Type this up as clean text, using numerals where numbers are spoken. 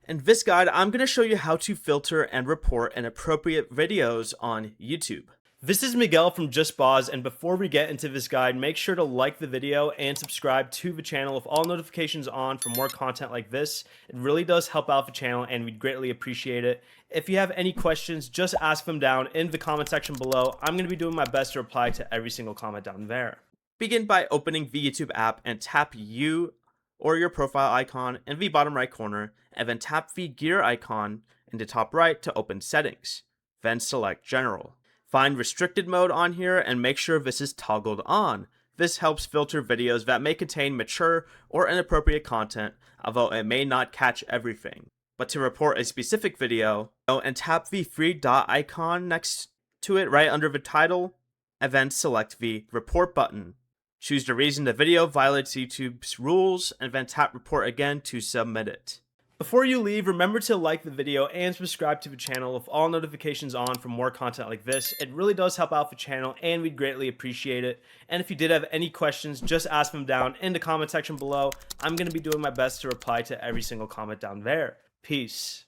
In this guide, I'm going to show you how to filter and report inappropriate videos on YouTube. This is Miguel from Just Pause, and before we get into this guide, make sure to like the video and subscribe to the channel with all notifications on for more content like this. It really does help out the channel and we'd greatly appreciate it. If you have any questions, just ask them down in the comment section below. I'm going to be doing my best to reply to every single comment down there. Begin by opening the YouTube app and tap you or your profile icon in the bottom right corner, and then tap the gear icon in the top right to open settings. Then select general. Find restricted mode on here and make sure this is toggled on. This helps filter videos that may contain mature or inappropriate content, although it may not catch everything. But to report a specific video, go and tap the three dot icon next to it right under the title, and then select the report button. Choose the reason the video violates YouTube's rules, and then tap report again to submit it. Before you leave, remember to like the video and subscribe to the channel with all notifications on for more content like this. It really does help out the channel and we'd greatly appreciate it. And if you did have any questions, just ask them down in the comment section below. I'm going to be doing my best to reply to every single comment down there. Peace.